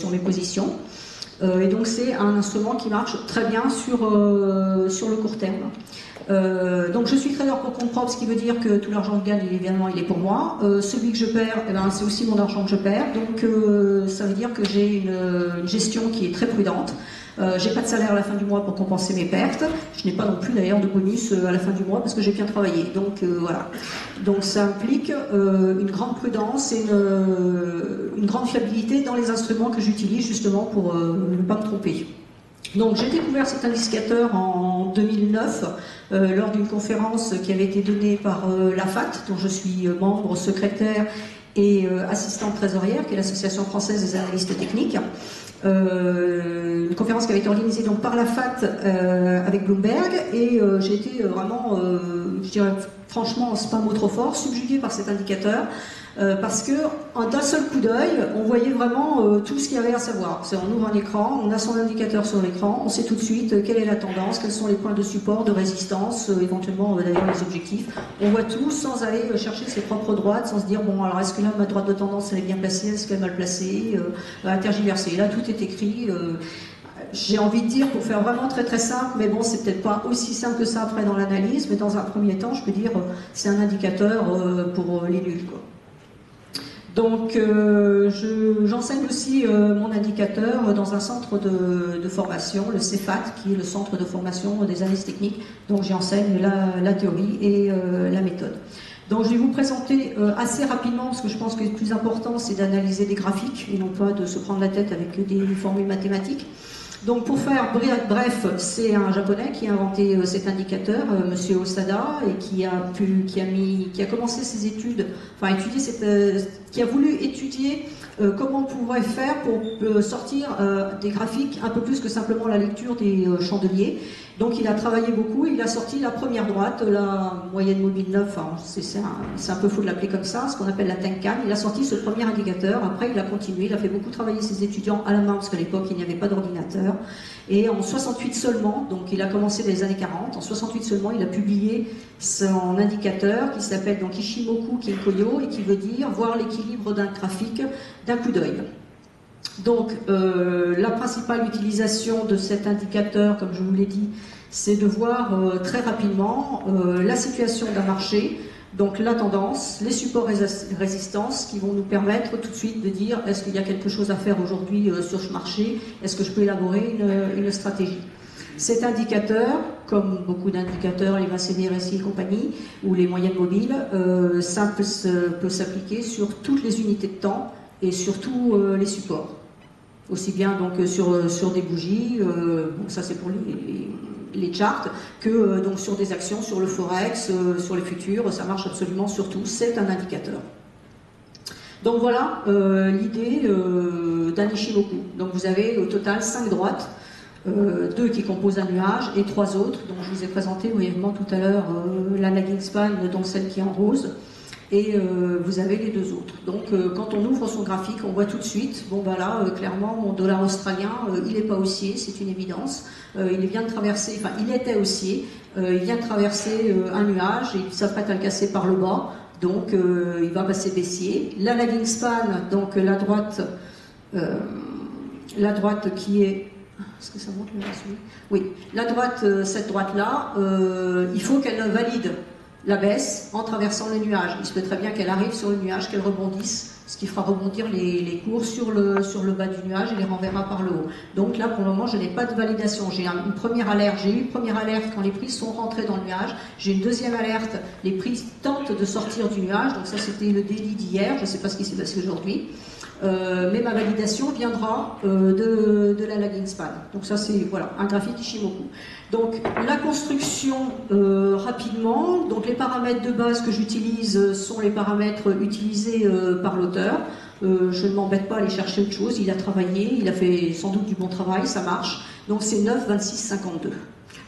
sur mes positions. Et donc c'est un instrument qui marche très bien sur le court terme. Donc je suis trader pour compte propre, ce qui veut dire que tout l'argent que je gagne, évidemment, il est pour moi. Celui que je perds, eh ben, c'est aussi mon argent que je perds. Donc ça veut dire que j'ai une gestion qui est très prudente. J'ai pas de salaire à la fin du mois pour compenser mes pertes. Je n'ai pas non plus d'ailleurs de bonus à la fin du mois parce que j'ai bien travaillé. Donc voilà. Donc ça implique une grande prudence et une grande fiabilité dans les instruments que j'utilise justement pour ne pas me tromper. Donc j'ai découvert cet indicateur en 2009 lors d'une conférence qui avait été donnée par la FAT, dont je suis membre, secrétaire et assistante trésorière, qui est l'Association française des analystes techniques. Une conférence qui avait été organisée donc par la FAT avec Bloomberg, et j'ai été vraiment, je dirais franchement, c'est pas un mot trop fort, subjuguée par cet indicateur. Parce que d'un seul coup d'œil, on voyait vraiment tout ce qu'il y avait à savoir. On ouvre un écran, on a son indicateur sur l'écran, on sait tout de suite quelle est la tendance, quels sont les points de support, de résistance, éventuellement d'ailleurs les objectifs. On voit tout sans aller chercher ses propres droites, sans se dire bon alors est-ce que là ma droite de tendance elle est bien placée, est-ce qu'elle est mal placée, tergiversée. Là tout est écrit. J'ai envie de dire, pour faire vraiment très très simple, mais bon, c'est peut-être pas aussi simple que ça après dans l'analyse, mais dans un premier temps, je peux dire, c'est un indicateur pour les nuls, quoi. Donc j'enseigne aussi mon indicateur dans un centre de formation, le CEFAT, qui est le centre de formation des analystes techniques. Donc j'y enseigne la théorie et la méthode. Donc je vais vous présenter assez rapidement, parce que je pense que le plus important c'est d'analyser des graphiques et non pas de se prendre la tête avec des formules mathématiques. Donc pour faire bref, c'est un japonais qui a inventé cet indicateur, monsieur Osada, et qui a commencé ses études, enfin qui a voulu étudier comment on pourrait faire pour sortir des graphiques un peu plus que simplement la lecture des chandeliers. Donc il a travaillé beaucoup, il a sorti la première droite, la moyenne mobile 9, enfin, c'est un peu faux de l'appeler comme ça, ce qu'on appelle la Tenkan. Il a sorti ce premier indicateur, après il a continué, il a fait beaucoup travailler ses étudiants à la main, parce qu'à l'époque il n'y avait pas d'ordinateur. Et en 68 seulement, donc il a commencé dans les années 40, en 68 seulement il a publié son indicateur qui s'appelle donc Ishimoku Kinkoyo, et qui veut dire voir l'équilibre d'un graphique d'un coup d'œil. Donc la principale utilisation de cet indicateur, comme je vous l'ai dit, c'est de voir très rapidement la situation d'un marché, donc la tendance, les supports et résistances qui vont nous permettre tout de suite de dire est-ce qu'il y a quelque chose à faire aujourd'hui sur ce marché, est-ce que je peux élaborer une stratégie. Cet indicateur, comme beaucoup d'indicateurs, les Macénier, RSI et compagnie, ou les moyennes mobiles, ça peut s'appliquer sur toutes les unités de temps et sur tous les supports. Aussi bien donc sur des bougies, bon, ça c'est pour les charts, que donc sur des actions, sur le forex, sur les futurs, ça marche absolument sur tout, c'est un indicateur. Donc voilà l'idée d'un Ishimoku. Donc vous avez au total 5 droites, 2 qui composent un nuage et 3 autres, dont je vous ai présenté brièvement tout à l'heure la lagging span, dont celle qui est en rose. Et vous avez les 2 autres. Donc quand on ouvre son graphique, on voit tout de suite, bon ben là, clairement, mon dollar australien, il n'est pas haussier, c'est une évidence. Il vient de traverser, enfin il était haussier, il vient de traverser un nuage et il s'apprête à le casser par le bas, donc il va passer baissier. La lagging span, donc la droite qui est... Est-ce que ça montre le reste? Oui, la droite, cette droite-là, il faut qu'elle valide la baisse en traversant le nuage. Il se peut très bien qu'elle arrive sur le nuage, qu'elle rebondisse, ce qui fera rebondir les cours sur le bas du nuage et les renverra par le haut. Donc là, pour le moment, je n'ai pas de validation. J'ai eu une première alerte quand les prix sont rentrés dans le nuage. J'ai une deuxième alerte, les prix tentent de sortir du nuage. Donc ça, c'était le daily d'hier. Je ne sais pas ce qui s'est passé aujourd'hui. Mais ma validation viendra de la lagging span. Donc ça c'est voilà, un graphique Ishimoku. Donc la construction rapidement, donc les paramètres de base que j'utilise sont les paramètres utilisés par l'auteur. Je ne m'embête pas à aller chercher autre chose, il a travaillé, il a fait sans doute du bon travail, ça marche. Donc c'est 9, 26, 52.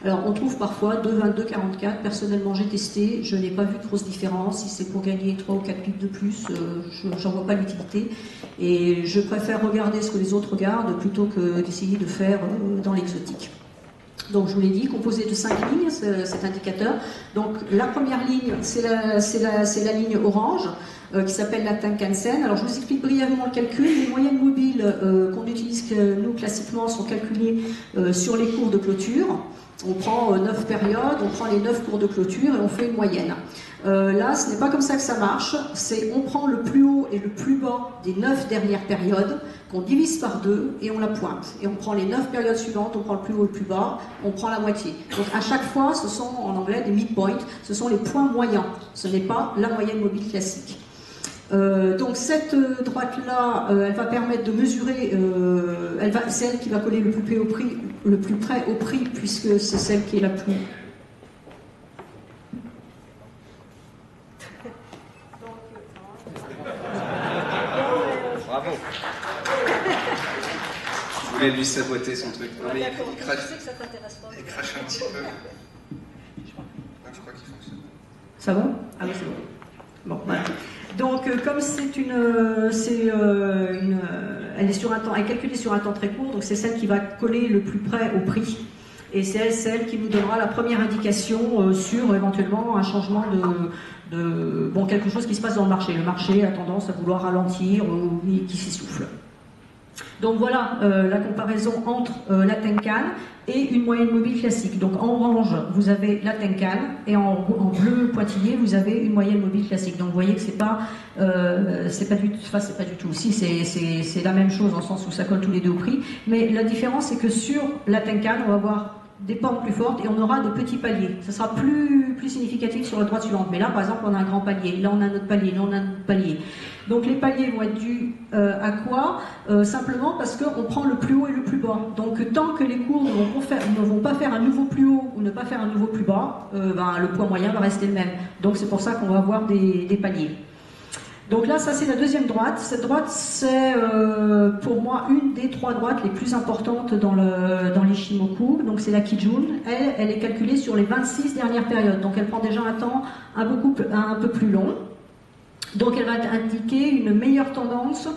Alors on trouve parfois 2, 22, 44, personnellement j'ai testé, je n'ai pas vu de grosse différence, si c'est pour gagner 3 ou 4 pips de plus, j'en vois pas l'utilité, et je préfère regarder ce que les autres regardent plutôt que d'essayer de faire dans l'exotique. Donc je vous l'ai dit, composé de 5 lignes, cet indicateur. Donc la première ligne, c'est la ligne orange. qui s'appelle la Tenkan-sen. Alors je vous explique brièvement le calcul. Les moyennes mobiles qu'on utilise nous classiquement sont calculées sur les cours de clôture. On prend 9 périodes, on prend les 9 cours de clôture et on fait une moyenne. Là, ce n'est pas comme ça que ça marche, c'est on prend le plus haut et le plus bas des 9 dernières périodes, qu'on divise par 2 et on la pointe. Et on prend les 9 périodes suivantes, on prend le plus haut et le plus bas, on prend la moitié. Donc à chaque fois, ce sont en anglais des midpoints, ce sont les points moyens, ce n'est pas la moyenne mobile classique. Donc cette droite-là, elle va permettre de mesurer, c'est elle qui va coller le plus près au prix, puisque c'est celle qui est la plus... Bravo. Je voulais lui saboter son truc. Non, mais il crache, je sais que ça t'intéresse pas. Il crache un petit peu. Je crois qu'il fonctionne. Ça va? Ah oui, c'est bon. Bon, voilà. Donc, comme elle est sur un temps, elle est calculée sur un temps très court, donc c'est celle qui va coller le plus près au prix. Et c'est celle qui nous donnera la première indication sur éventuellement un changement bon, quelque chose qui se passe dans le marché. Le marché a tendance à vouloir ralentir ou qui s'essouffle. Donc voilà la comparaison entre la Tenkan et une moyenne mobile classique. Donc en orange, vous avez la Tenkan et en bleu pointillé, vous avez une moyenne mobile classique. Donc vous voyez que c'est pas du tout. Si c'est la même chose en sens où ça colle tous les deux au prix, mais la différence c'est que sur la Tenkan, on va avoir des pentes plus fortes et on aura des petits paliers. Ça sera plus significatif sur la droite suivante. Mais là, par exemple, on a un grand palier, là on a un autre palier, là on a un autre palier. Donc les paliers vont être dus à quoi? Simplement parce qu'on prend le plus haut et le plus bas. Donc tant que les cours ne vont pas faire un nouveau plus haut ou ne pas faire un nouveau plus bas, le poids moyen va rester le même. Donc c'est pour ça qu'on va avoir des paliers. Donc là, ça c'est la deuxième droite. Cette droite, c'est pour moi une des 3 droites les plus importantes dans l'Ishimoku. Donc c'est la Kijun. Elle est calculée sur les 26 dernières périodes. Donc elle prend déjà un temps un peu plus long. Donc elle va indiquer une meilleure tendance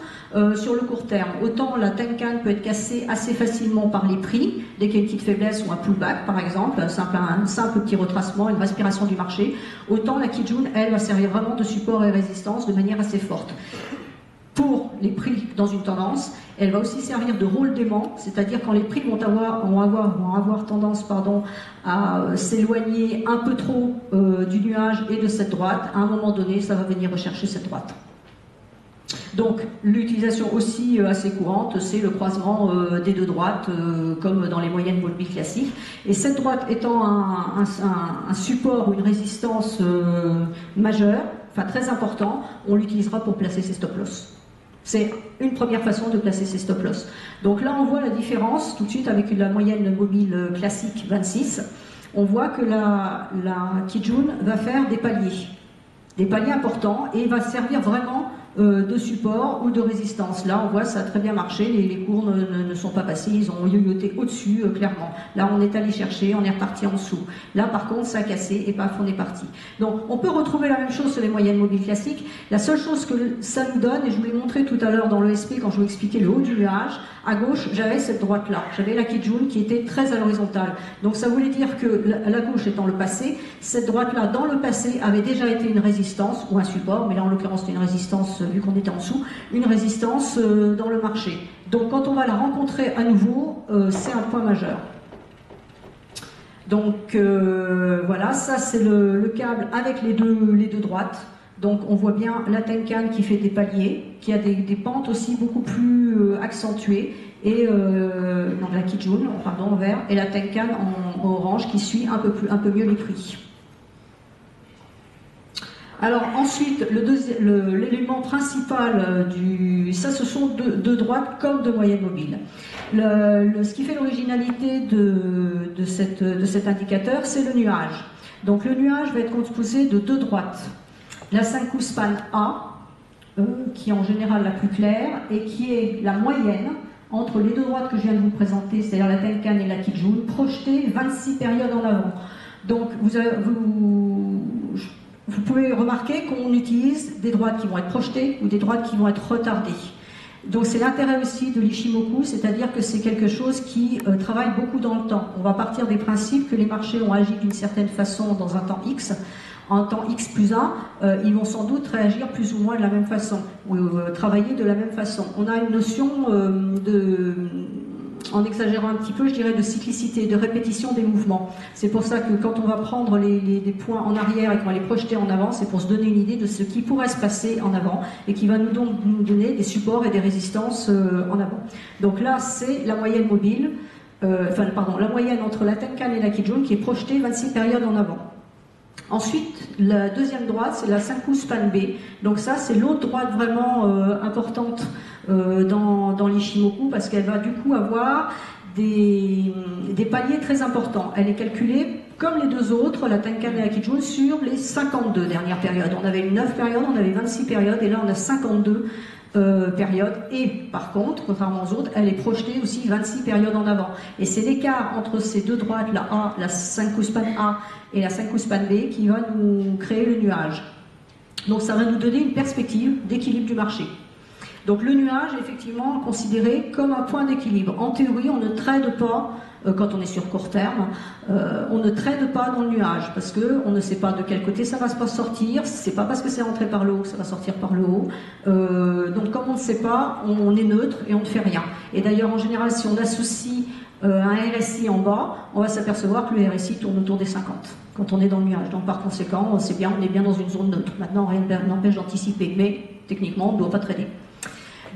sur le court terme. Autant la Tenkan peut être cassée assez facilement par les prix, dès qu'il y a une petite faiblesse ou un pullback par exemple, un simple petit retracement, une respiration du marché, autant la Kijun, elle, va servir vraiment de support et résistance de manière assez forte. Pour les prix dans une tendance, elle va aussi servir de rôle d'aimant, c'est-à-dire quand les prix vont avoir tendance à s'éloigner un peu trop du nuage et de cette droite, à un moment donné, ça va venir rechercher cette droite. Donc l'utilisation aussi assez courante, c'est le croisement des deux droites, comme dans les moyennes mobiles classiques. Et cette droite étant un support ou une résistance majeure, enfin très important, on l'utilisera pour placer ses stop-loss. C'est une première façon de placer ses stop-loss. Donc là, on voit la différence tout de suite avec la moyenne mobile classique 26. On voit que la Kijun va faire des paliers importants et va servir vraiment de support ou de résistance. Là, on voit ça a très bien marché, les cours ne sont pas passés, ils ont yoyoté au-dessus, clairement. Là, on est allé chercher, on est reparti en dessous. Là, par contre, ça a cassé et paf, on est parti. Donc, on peut retrouver la même chose sur les moyennes mobiles classiques. La seule chose que ça nous donne, et je vous l'ai montré tout à l'heure dans l'ESP quand je vous expliquais le haut du nuage, à gauche, j'avais cette droite-là. J'avais la Kijun qui était très à l'horizontale. Donc, ça voulait dire que la gauche étant le passé, cette droite-là, dans le passé, avait déjà été une résistance ou un support, mais là, en l'occurrence, c'était une résistance vu qu'on était en dessous, une résistance dans le marché. Donc quand on va la rencontrer à nouveau, c'est un point majeur. Donc voilà, ça c'est le câble avec les deux droites. Donc on voit bien la Tenkan qui fait des paliers, qui a des pentes aussi beaucoup plus accentuées, et donc la Kijun, pardon, en vert, et la Tenkan en orange qui suit un peu mieux les prix. Alors ensuite, l'élément principal ça ce sont de droite comme de moyenne mobile. Ce qui fait l'originalité de cet indicateur, c'est le nuage. Donc le nuage va être composé de 2 droites. La Senkou Span A, qui est en général la plus claire, et qui est la moyenne entre les 2 droites que je viens de vous présenter, c'est-à-dire la Tenkan et la Kijun, projetées 26 périodes en avant. Donc vous pouvez remarquer qu'on utilise des droites qui vont être projetées ou des droites qui vont être retardées. Donc c'est l'intérêt aussi de l'Ishimoku, c'est-à-dire que c'est quelque chose qui travaille beaucoup dans le temps. On va partir des principes que les marchés ont agi d'une certaine façon dans un temps X. en temps X plus 1, ils vont sans doute réagir plus ou moins de la même façon, ou travailler de la même façon. On a une notion en exagérant un petit peu, je dirais, de cyclicité, de répétition des mouvements. C'est pour ça que quand on va prendre des points en arrière et qu'on va les projeter en avant, c'est pour se donner une idée de ce qui pourrait se passer en avant et qui va nous donner des supports et des résistances en avant. Donc là, c'est la moyenne mobile, la moyenne entre la Tenkan et la Kijun qui est projetée 26 périodes en avant. Ensuite, la deuxième droite, c'est la Senku Span B. Donc ça, c'est l'autre droite vraiment importante dans l'Ishimoku, parce qu'elle va du coup avoir des paliers très importants. Elle est calculée, comme les deux autres, la Tenkan et la Kijun, sur les 52 dernières périodes. On avait 9 périodes, on avait 26 périodes, et là on a 52 périodes. Et par contre, contrairement aux autres, elle est projetée aussi 26 périodes en avant. Et c'est l'écart entre ces deux droites, la A, la Senku Span A et la Senku Span B, qui va nous créer le nuage. Donc ça va nous donner une perspective d'équilibre du marché. Donc le nuage est effectivement considéré comme un point d'équilibre. En théorie, on ne trade pas, quand on est sur court terme, on ne trade pas dans le nuage, parce qu'on ne sait pas de quel côté ça va se sortir, c'est pas parce que c'est rentré par le haut que ça va sortir par le haut. Donc comme on ne sait pas, on est neutre et on ne fait rien. Et d'ailleurs, en général, si on associe un RSI en bas, on va s'apercevoir que le RSI tourne autour des 50 quand on est dans le nuage. Donc par conséquent, on est bien dans une zone neutre. Maintenant, rien n'empêche d'anticiper, mais techniquement, on ne doit pas trader.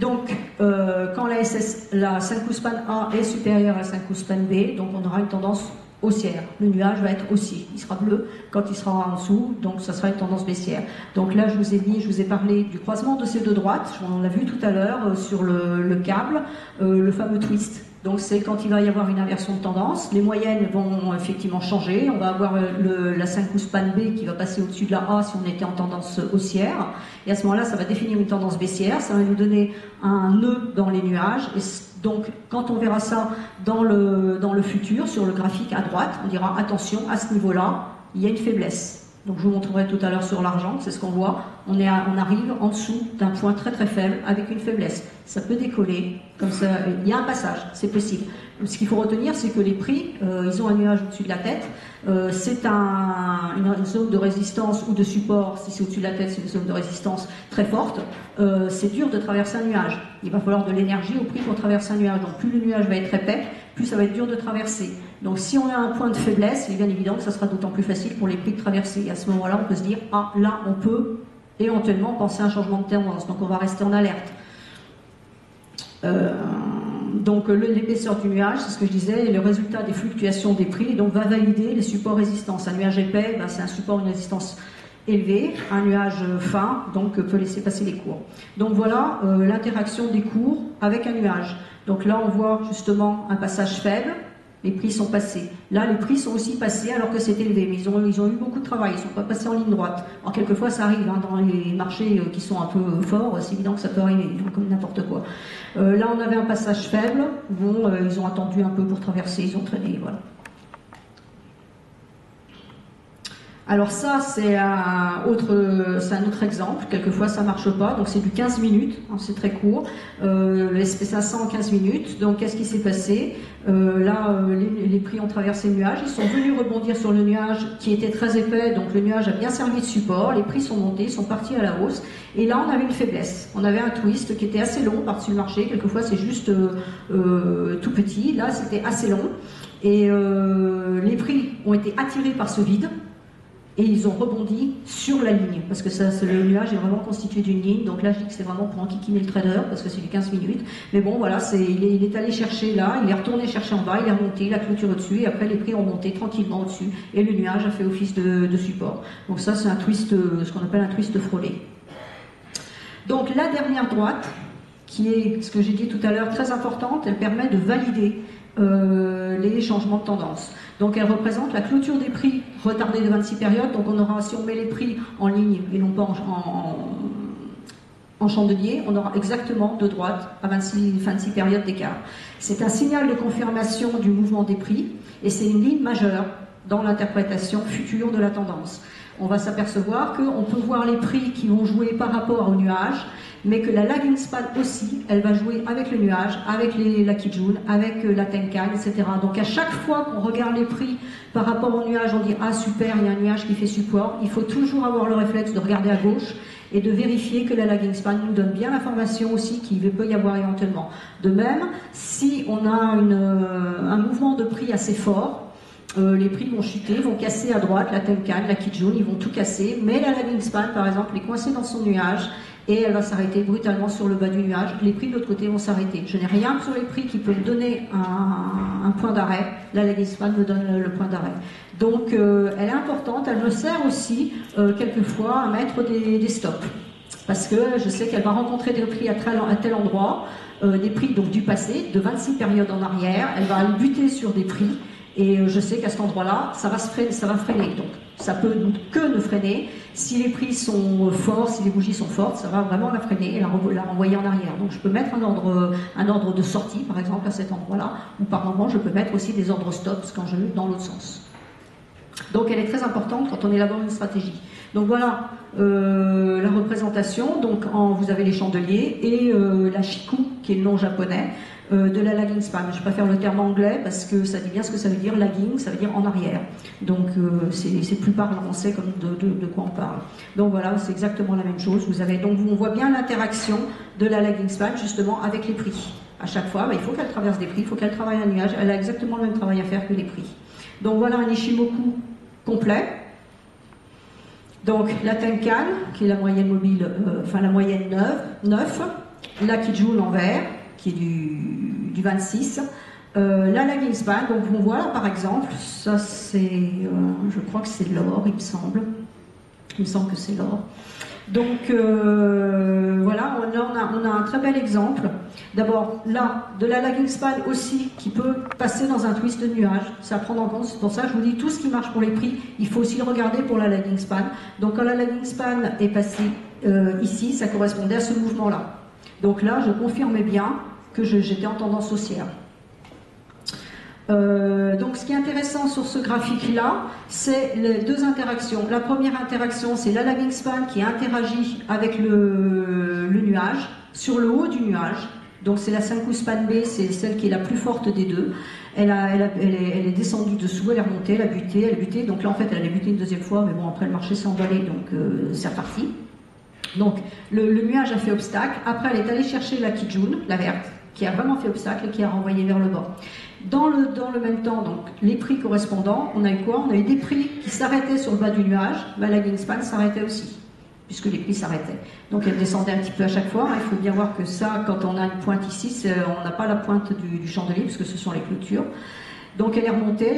Donc, quand la Senku Span A est supérieure à la Senku Span B, donc on aura une tendance haussière. Le nuage va être haussier. Il sera bleu quand il sera en dessous, donc ça sera une tendance baissière. Donc là, je vous ai parlé du croisement de ces deux droites. On l'a vu tout à l'heure sur le câble, le fameux twist. Donc c'est quand il va y avoir une inversion de tendance, les moyennes vont effectivement changer, on va avoir la Senku Span B qui va passer au-dessus de la A si on était en tendance haussière, et à ce moment-là ça va définir une tendance baissière, ça va nous donner un nœud dans les nuages, et donc quand on verra ça dans le futur, sur le graphique à droite, on dira attention, à ce niveau-là, il y a une faiblesse. Donc je vous montrerai tout à l'heure sur l'argent, c'est ce qu'on voit, on arrive en dessous d'un point très très faible avec une faiblesse. Ça peut décoller, comme ça, il y a un passage, c'est possible. Ce qu'il faut retenir, c'est que les prix, ils ont un nuage au-dessus de la tête, c'est une zone de résistance ou de support, si c'est au-dessus de la tête, c'est une zone de résistance très forte, c'est dur de traverser un nuage. Il va falloir de l'énergie au prix pour traverser un nuage, donc plus le nuage va être épais, plus ça va être dur de traverser. Donc si on a un point de faiblesse, il est bien évident que ça sera d'autant plus facile pour les prix de traverser. Et à ce moment-là, on peut se dire, ah là, on peut éventuellement penser à un changement de tendance, donc on va rester en alerte. Donc l'épaisseur du nuage, c'est ce que je disais, est le résultat des fluctuations des prix, et donc va valider les supports résistance. Un nuage épais, ben, c'est un support, une résistance élevée, un nuage fin, donc peut laisser passer les cours. Donc voilà l'interaction des cours avec un nuage. Donc là, on voit justement un passage faible, les prix sont passés. Là, les prix sont aussi passés alors que c'est élevé, mais ils ont eu beaucoup de travail, ils ne sont pas passés en ligne droite. Alors quelquefois, ça arrive, hein, dans les marchés qui sont un peu forts, c'est évident que ça peut arriver, comme n'importe quoi. Là, on avait un passage faible, bon, ils ont attendu un peu pour traverser, ils ont traîné, voilà. Alors ça, c'est un autre exemple. Quelquefois, ça marche pas. Donc c'est du 15 minutes. Hein, c'est très court. SP500 en 15 minutes. Donc qu'est-ce qui s'est passé? Là, les prix ont traversé le nuage. Ils sont venus rebondir sur le nuage qui était très épais. Donc le nuage a bien servi de support. Les prix sont montés, sont partis à la hausse. Et là, on avait une faiblesse. On avait un twist qui était assez long par-dessus le marché. Quelquefois, c'est juste tout petit. Là, c'était assez long. Et les prix ont été attirés par ce vide. Et ils ont rebondi sur la ligne, parce que le nuage est vraiment constitué d'une ligne, donc là je dis que c'est vraiment pour enquiquiner le trader, parce que c'est du 15 minutes, mais bon voilà, il est allé chercher là, il est retourné chercher en bas, il est remonté, il a clôturé au-dessus, et après les prix ont monté tranquillement au-dessus, et le nuage a fait office de support. Donc ça c'est un twist, ce qu'on appelle un twist frôlé. Donc la dernière droite, qui est, ce que j'ai dit tout à l'heure, très importante, elle permet de valider les changements de tendance. Donc elle représente la clôture des prix retardés de 26 périodes. Donc on aura, si on met les prix en ligne et non pas en chandelier, on aura exactement deux droites à 26 périodes d'écart. C'est un signal de confirmation du mouvement des prix et c'est une ligne majeure dans l'interprétation future de la tendance. On va s'apercevoir qu'on peut voir les prix qui vont jouer par rapport au nuage mais que la lagging span aussi, elle va jouer avec le nuage, avec la Kijun, avec la Tenkan, etc. Donc à chaque fois qu'on regarde les prix par rapport au nuage, on dit ah super, il y a un nuage qui fait support. Il faut toujours avoir le réflexe de regarder à gauche et de vérifier que la lagging span nous donne bien l'information aussi qu'il peut y avoir éventuellement. De même, si on a un mouvement de prix assez fort, les prix vont chuter, vont casser à droite, la Tenkan, la Kijun, ils vont tout casser, mais la lagging span par exemple est coincée dans son nuage et elle va s'arrêter brutalement sur le bas du nuage. Les prix de l'autre côté vont s'arrêter. Je n'ai rien sur les prix qui peut me donner un point d'arrêt. La lagging span me donne le point d'arrêt. Donc elle est importante, elle me sert aussi quelquefois à mettre des stops. Parce que je sais qu'elle va rencontrer des prix à tel endroit, des prix donc du passé, de 26 périodes en arrière, elle va buter sur des prix. Et je sais qu'à cet endroit-là, ça va freiner. Donc, ça peut que ne freiner. Si les prix sont forts, si les bougies sont fortes, ça va vraiment la freiner et la renvoyer en arrière. Donc, je peux mettre un ordre de sortie, par exemple, à cet endroit-là. Ou par moment, je peux mettre aussi des ordres stops quand je vais dans l'autre sens. Donc, elle est très importante quand on élabore une stratégie. Donc, voilà la représentation. Donc, vous avez les chandeliers et la shiku, qui est le nom japonais. De la lagging span. Je préfère le terme anglais parce que ça dit bien ce que ça veut dire, lagging, ça veut dire en arrière. Donc c'est plus parlant, on sait comme de quoi on parle. Donc voilà, c'est exactement la même chose. Donc on voit bien l'interaction de la lagging span justement avec les prix. À chaque fois, il faut qu'elle traverse des prix, il faut qu'elle travaille un nuage, elle a exactement le même travail à faire que les prix. Donc voilà un Ishimoku complet. Donc la Tenkan, qui est la moyenne mobile, la moyenne 9, la Kijun en vert, qui est du 26. La lagging span, donc on voit là par exemple, ça c'est, je crois que c'est l'or, il me semble que c'est l'or. Donc voilà, on a un très bel exemple. D'abord là, de la lagging span aussi, qui peut passer dans un twist de nuage, c'est à prendre en compte, c'est pour ça que je vous dis, tout ce qui marche pour les prix, il faut aussi le regarder pour la lagging span. Donc quand la lagging span est passée ici, ça correspondait à ce mouvement-là. Donc là, je confirmais bien que j'étais en tendance haussière. Donc ce qui est intéressant sur ce graphique-là, c'est les deux interactions. La première interaction, c'est la lagging span qui interagit avec le nuage, sur le haut du nuage. Donc c'est la Senkou span B, c'est celle qui est la plus forte des deux. Elle est descendue dessous, elle est remontée, elle a buté. Donc là en fait elle a buté une deuxième fois, mais bon après le marché s'est emballé, donc c'est reparti. Donc le nuage a fait obstacle, après elle est allée chercher la Kijun, la verte, qui a vraiment fait obstacle et qui a renvoyé vers le bas. Dans le même temps, donc, les prix correspondants, on a eu quoi? On a eu des prix qui s'arrêtaient sur le bas du nuage, la lagging span s'arrêtait aussi, puisque les prix s'arrêtaient. Donc elle descendait un petit peu à chaque fois. Il faut bien voir que ça, quand on a une pointe ici, on n'a pas la pointe du chandelier, puisque ce sont les clôtures. Donc elle est remontée,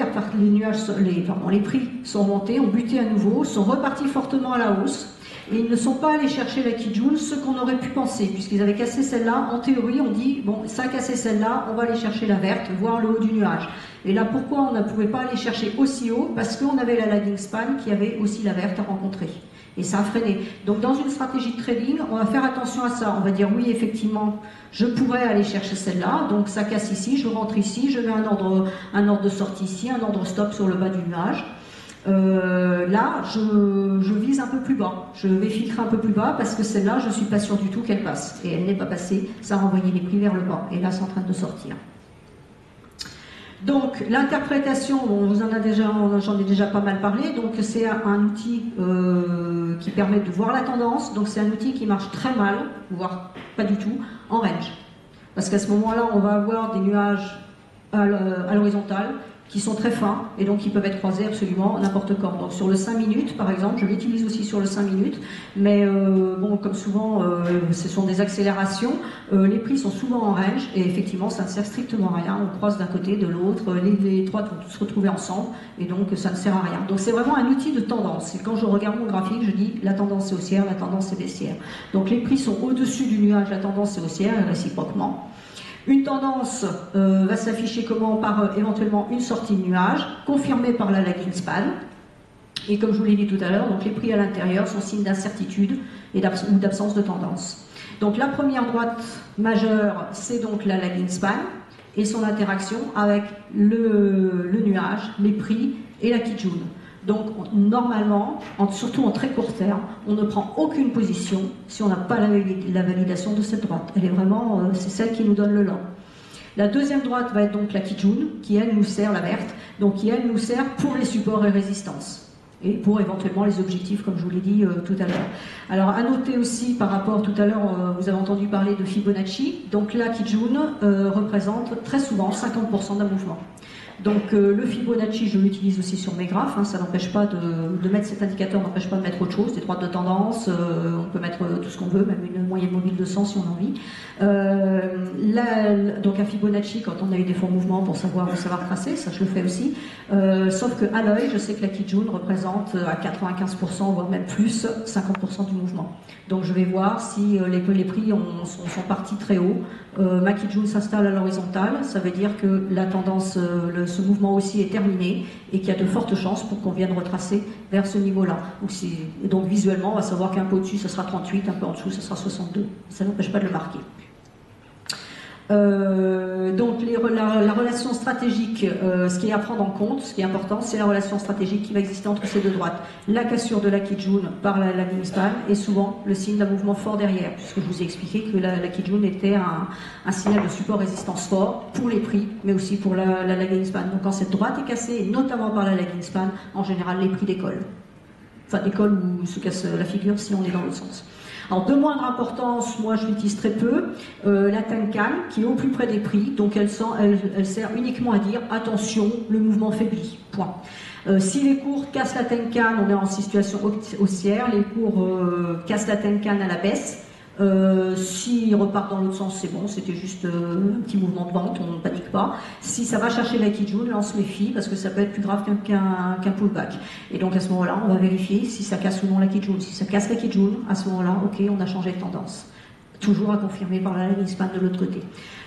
les prix sont remontés, ont buté à nouveau, sont repartis fortement à la hausse. Et ils ne sont pas allés chercher la Kijun, ce qu'on aurait pu penser, puisqu'ils avaient cassé celle-là. En théorie, on dit, bon, ça a cassé celle-là, on va aller chercher la verte, voir le haut du nuage. Et là, pourquoi on ne pouvait pas aller chercher aussi haut? Parce qu'on avait la lagging span qui avait aussi la verte à rencontrer. Et ça a freiné. Donc dans une stratégie de trading, on va faire attention à ça. On va dire, oui, effectivement, je pourrais aller chercher celle-là. Donc ça casse ici, je rentre ici, je mets un ordre de sortie ici, un ordre stop sur le bas du nuage. Là, je vise un peu plus bas. Je vais filtrer un peu plus bas parce que celle-là, je ne suis pas sûre du tout qu'elle passe. Et elle n'est pas passée. Ça a renvoyé les prix vers le bas. Et là, c'est en train de sortir. Donc, l'interprétation, j'en ai déjà pas mal parlé. Donc, c'est un outil qui permet de voir la tendance. Donc, c'est un outil qui marche très mal, voire pas du tout, en range. Parce qu'à ce moment-là, on va avoir des nuages à l'horizontale qui sont très fins et donc qui peuvent être croisés absolument n'importe quand. Donc sur le 5 minutes par exemple, je l'utilise aussi sur le 5 minutes, mais bon, comme souvent ce sont des accélérations, les prix sont souvent en range et effectivement ça ne sert strictement à rien, on croise d'un côté, de l'autre, les trois vont se retrouver ensemble et donc ça ne sert à rien. Donc c'est vraiment un outil de tendance. Et quand je regarde mon graphique, je dis la tendance est haussière, la tendance est baissière. Donc les prix sont au-dessus du nuage, la tendance est haussière et réciproquement. Une tendance va s'afficher comment? Par éventuellement une sortie de nuage, confirmée par la lagging span. Et comme je vous l'ai dit tout à l'heure, donc les prix à l'intérieur sont signes d'incertitude ou d'absence de tendance. Donc la première droite majeure, c'est donc la lagging span et son interaction avec le nuage, les prix et la Kijun. Donc normalement, surtout en très court terme, on ne prend aucune position si on n'a pas la validation de cette droite. Elle est vraiment, c'est celle qui nous donne le lent. La deuxième droite va être donc la Kijun, qui elle nous sert, la verte, donc qui elle nous sert pour les supports et résistances. Et pour éventuellement les objectifs, comme je vous l'ai dit tout à l'heure. Alors, à noter aussi, par rapport, tout à l'heure, vous avez entendu parler de Fibonacci, donc la Kijun représente très souvent 50% d'un mouvement. Donc le Fibonacci, je l'utilise aussi sur mes graphes, hein, ça n'empêche pas de mettre cet indicateur, n'empêche pas de mettre autre chose, des droites de tendance, on peut mettre tout ce qu'on veut, même une moyenne mobile de 100 si on a envie. Donc un Fibonacci, quand on a eu des forts mouvements pour savoir tracer, ça je le fais aussi, sauf qu'à l'œil, je sais que la Kijun représente à 95%, voire même plus, 50% du mouvement. Donc je vais voir si les prix sont partis très haut. Ma Kijun s'installe à l'horizontale, ça veut dire que la tendance, ce mouvement aussi est terminé et qu'il y a de fortes chances pour qu'on vienne retracer vers ce niveau-là. Donc visuellement, on va savoir qu'un peu au-dessus, ça sera 38, un peu en dessous, ça sera 62. Ça n'empêche pas de le marquer. Donc la relation stratégique, ce qui est à prendre en compte, ce qui est important, c'est la relation stratégique qui va exister entre ces deux droites. La cassure de la Kijun par la lagging span est souvent le signe d'un mouvement fort derrière, puisque je vous ai expliqué que la Kijun était un signal de support résistance fort pour les prix, mais aussi pour la lagging span. Donc quand cette droite est cassée, et notamment par la lagging span, en général les prix décollent. Enfin décollent ou se cassent la figure si on est dans l'autre sens. Alors, de moindre importance, moi je l'utilise très peu, la Tenkan, qui est au plus près des prix, donc elle sert uniquement à dire attention, le mouvement faiblit, point. Si les cours cassent la Tenkan, on est en situation haussière, les cours cassent la Tenkan à la baisse. S'ils repartent dans l'autre sens, c'est bon, c'était juste un petit mouvement de vente, on ne panique pas. Si ça va chercher la Kijun, là on se méfie parce que ça peut être plus grave qu'un pullback. Et donc à ce moment-là, on va vérifier si ça casse ou non la Kijun. Si ça casse la Kijun, à ce moment-là, ok, on a changé de tendance. Toujours à confirmer par la lagging span de l'autre côté.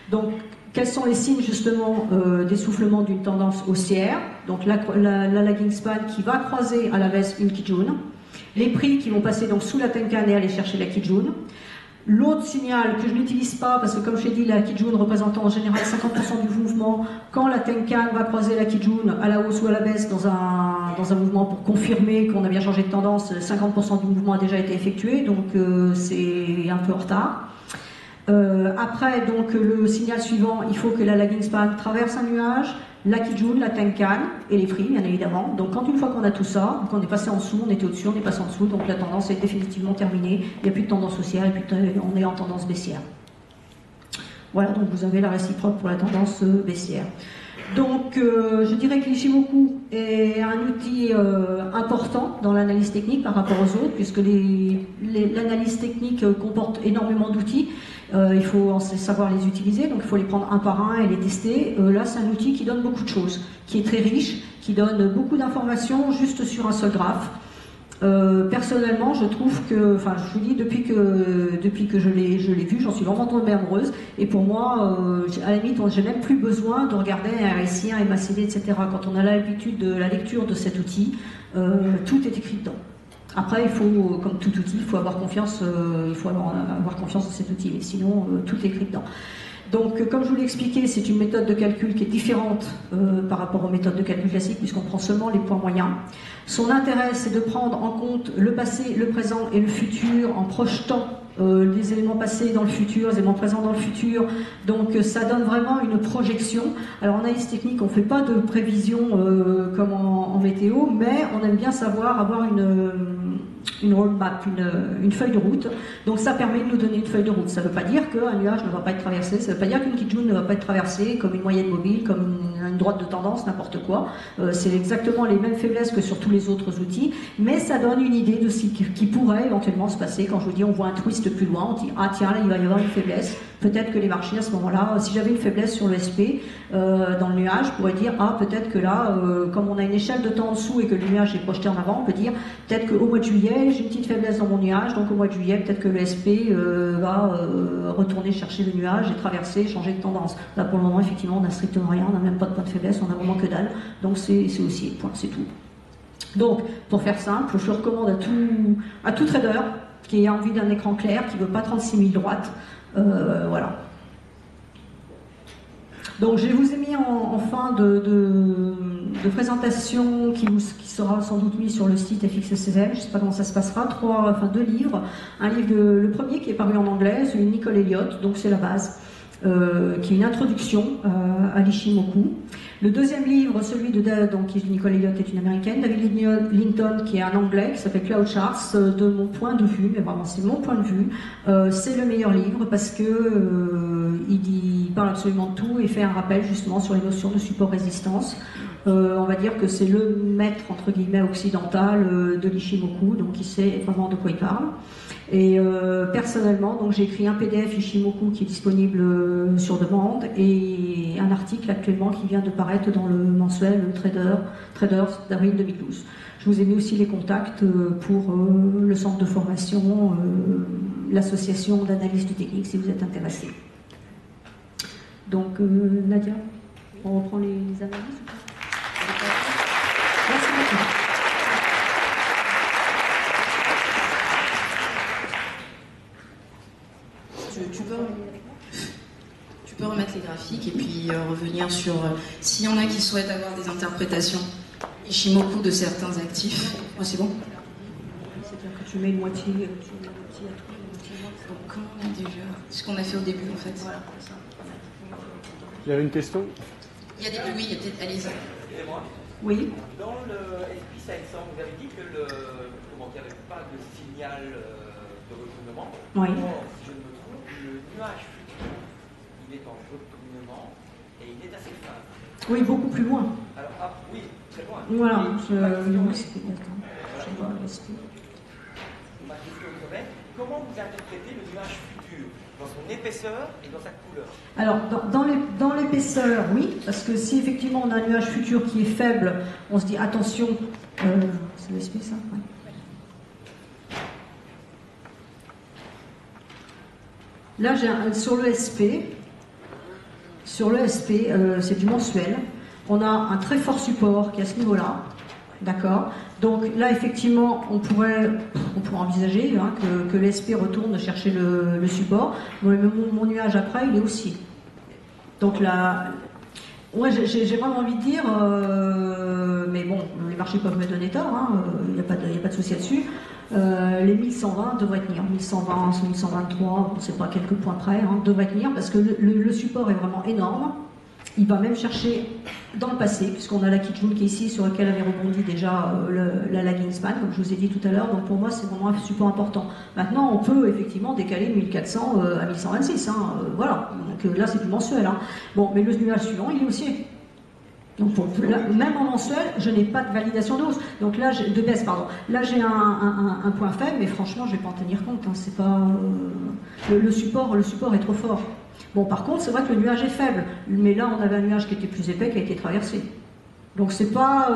Donc, quels sont les signes justement d'essoufflement d'une tendance haussière? Donc la lagging span qui va croiser à la baisse une Kijun. Les prix qui vont passer donc sous la Tenkan et aller chercher la Kijun. L'autre signal que je n'utilise pas, parce que comme je l'ai dit, la Kijun représentant en général 50% du mouvement, quand la Tenkan va croiser la Kijun à la hausse ou à la baisse dans un mouvement pour confirmer qu'on a bien changé de tendance, 50% du mouvement a déjà été effectué, donc c'est un peu en retard. Après, donc, le signal suivant, il faut que la lagging span traverse un nuage, la Kijun, la Tenkan et les prix, bien évidemment. Donc, une fois qu'on a tout ça, qu'on est passé en dessous, on était au-dessus, on est passé en dessous, donc la tendance est définitivement terminée. Il n'y a plus de tendance haussière et puis on est en tendance baissière. Voilà, donc vous avez la réciproque pour la tendance baissière. Donc, je dirais que l'Ishimoku est un outil important dans l'analyse technique par rapport aux autres, puisque l'analyse technique comporte énormément d'outils. Il faut savoir les utiliser, donc il faut les prendre un par un et les tester. Là, c'est un outil qui donne beaucoup de choses, qui est très riche, qui donne beaucoup d'informations juste sur un seul graphe. Personnellement, je trouve que, enfin, je vous dis, depuis que je l'ai vu, j'en suis vraiment tombée amoureuse. Et pour moi, à la limite, j'ai même plus besoin de regarder un RSI, un MACD, etc. Quand on a l'habitude de la lecture de cet outil, tout est écrit dedans. Après, il faut, comme tout outil, il faut avoir confiance dans cet outil, mais sinon, tout est écrit dedans. Donc, comme je vous l'ai expliqué, c'est une méthode de calcul qui est différente par rapport aux méthodes de calcul classiques, puisqu'on prend seulement les points moyens. Son intérêt, c'est de prendre en compte le passé, le présent et le futur en projetant les éléments passés dans le futur, les éléments présents dans le futur. Donc, ça donne vraiment une projection. Alors, en analyse technique, on ne fait pas de prévision comme en météo, mais on aime bien savoir avoir une roadmap, une feuille de route. Donc ça permet de nous donner une feuille de route. Ça ne veut pas dire qu'un nuage ne va pas être traversé, ça ne veut pas dire qu'une Kijun ne va pas être traversée comme une moyenne mobile, comme une droite de tendance, n'importe quoi. C'est exactement les mêmes faiblesses que sur tous les autres outils, mais ça donne une idée de ce qui pourrait éventuellement se passer. Quand je vous dis on voit un twist plus loin, on dit ah tiens là il va y avoir une faiblesse. Peut-être que les marchés à ce moment-là, si j'avais une faiblesse sur le SP dans le nuage, je pourrais dire ah peut-être que là, comme on a une échelle de temps en dessous et que le nuage est projeté en avant, on peut dire peut-être qu'au mois de juillet, j'ai une petite faiblesse dans mon nuage, donc au mois de juillet, peut-être que le SP va retourner chercher le nuage et traverser, changer de tendance. Là pour le moment, effectivement, on n'a strictement rien, on n'a même pas de point de faiblesse, on n'a vraiment que dalle, donc c'est aussi, point, c'est tout. Donc, pour faire simple, je recommande à tout trader qui a envie d'un écran clair, qui ne veut pas 36 000 droites, voilà. Donc je vous ai mis en fin de présentation qui sera sans doute mis sur le site FXSM, je ne sais pas comment ça se passera, deux livres. Un livre, le premier qui est paru en anglais, celui de Nicole Elliott, donc c'est la base, qui est une introduction à l'Ishimoku. Le deuxième livre, celui de Nicole Elliott est une américaine, David Linton qui est un anglais, qui s'appelle Cloud Charts, de mon point de vue, mais vraiment c'est mon point de vue, c'est le meilleur livre parce que il parle absolument de tout et fait un rappel justement sur les notions de support résistance. On va dire que c'est le maître entre guillemets occidental de l'Ishimoku, donc il sait vraiment de quoi il parle. Et personnellement, donc j'ai écrit un PDF Ishimoku qui est disponible sur demande et un article actuellement qui vient de paraître dans le mensuel Traders d'avril 2012. Je vous ai mis aussi les contacts pour le centre de formation, l'association d'analystes techniques si vous êtes intéressés. Donc Nadia, on reprend les analyses. Merci beaucoup. Tu peux remettre les graphiques et puis revenir sur s'il y en a qui souhaitent avoir des interprétations Ishimoku de certains actifs. Oh, c'est bon? C'est-à-dire que tu mets une moitié à toi, une moitié à moi. Donc, comment on a déjà? Ce qu'on a fait au début en fait. Voilà, c'est ça. Il y avait une question? Il y a des oui, il y a peut-être. Allez-y. Excusez-moi. Oui. Dans le SP500, vous avez dit que qu'il n'y avait pas de signal de retournement. Oui. Or, si je ne me trompe, le nuage futur, il est en retournement et il est assez fin. Oui, beaucoup plus loin. Alors, oui, très loin. Voilà. Ma question serait, comment vous interprétez le nuage futur dans son épaisseur et dans sa couleur? Alors, dans l'épaisseur, oui, parce que si effectivement on a un nuage futur qui est faible, on se dit attention, c'est le SP ça? Ouais. Là, sur le SP, c'est du mensuel, on a un très fort support qui est à ce niveau-là, d'accord? Donc là, effectivement, on pourrait envisager que l'SP retourne chercher le support. Mon nuage après, il est haussier. Donc là, ouais, j'ai vraiment envie de dire, mais bon, les marchés peuvent me donner tort, il n'y a pas de souci là-dessus. Les 1120 devraient tenir, 1120, 1123, on ne sait pas quelques points près, devraient tenir parce que le support est vraiment énorme. Il va même chercher dans le passé, puisqu'on a la Kijun qui est ici, sur lequel avait rebondi déjà la lagging span, comme je vous ai dit tout à l'heure. Donc pour moi, c'est vraiment un support important. Maintenant, on peut effectivement décaler 1400 à 1126. Voilà. Donc là, c'est du mensuel. Bon, mais le nuage suivant, il est haussier. Donc même en mensuel, je n'ai pas de validation de hausse. Donc là, de baisse, pardon. Là, j'ai un point faible, mais franchement, je ne vais pas en tenir compte. C'est pas le support est trop fort. Bon, par contre, c'est vrai que le nuage est faible, mais là, on avait un nuage qui était plus épais, qui a été traversé. Donc, c'est pas...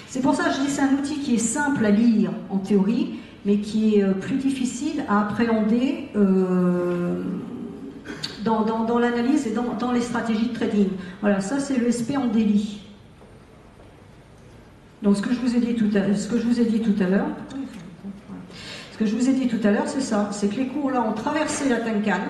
c'est pour ça que je dis que c'est un outil qui est simple à lire en théorie, mais qui est plus difficile à appréhender dans l'analyse et dans les stratégies de trading. Voilà, ça, c'est le SP en daily. Donc, ce que je vous ai dit tout à l'heure, c'est ça. C'est que les cours, là, ont traversé la Tenkan.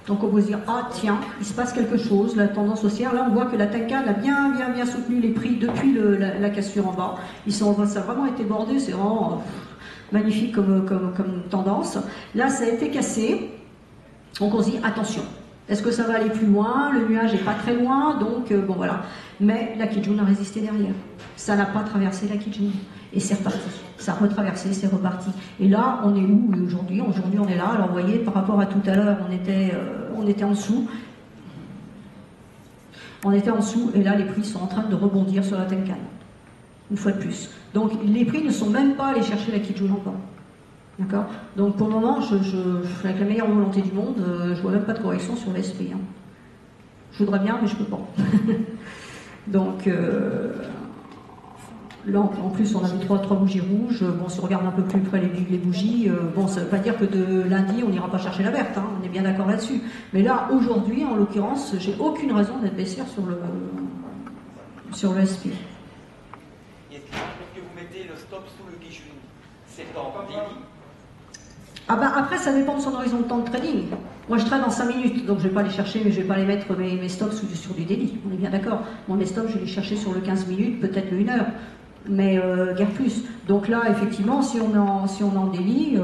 Donc on peut se dire, ah tiens, il se passe quelque chose, la tendance haussière. Là on voit que la Tenkan a bien soutenu les prix depuis la cassure en bas. Ça a vraiment été bordé, c'est vraiment magnifique comme tendance. Là ça a été cassé, donc on se dit, attention, est-ce que ça va aller plus loin? Le nuage n'est pas très loin, donc bon voilà. Mais la Kijun a résisté derrière. Ça n'a pas traversé la Kijun. Et c'est reparti. Ça a retraversé, c'est reparti. Et là, on est où aujourd'hui? Aujourd'hui, on est là. Alors, vous voyez, par rapport à tout à l'heure, on était en dessous. On était en dessous, et là, les prix sont en train de rebondir sur la Tenkan. Une fois de plus. Donc, les prix ne sont même pas allés chercher la Kijun encore. D'accord? Donc, pour le moment, avec la meilleure volonté du monde, je ne vois même pas de correction sur l'SP. Je voudrais bien, mais je ne peux pas. Donc... là, en plus, on avait trois bougies rouges. Bon, si on regarde un peu plus près les bougies, bon, ça ne veut pas dire que de lundi, on n'ira pas chercher la verte. On est bien d'accord là-dessus. Mais là, aujourd'hui, en l'occurrence, j'ai aucune raison d'être baissière sur le SP. Et est-ce que vous mettez le stop sous le Kijun, c'est en daily? Ah ben après, ça dépend de son horizon de temps de trading. Moi, je trade en 5 minutes, donc je ne vais pas les chercher, mais je ne vais pas les mettre mes stops sur du daily. On est bien d'accord. Moi, mes stops, je vais les chercher sur le 15 minutes, peut-être le 1 heure, mais guère plus. Donc là, effectivement, si on est en daily,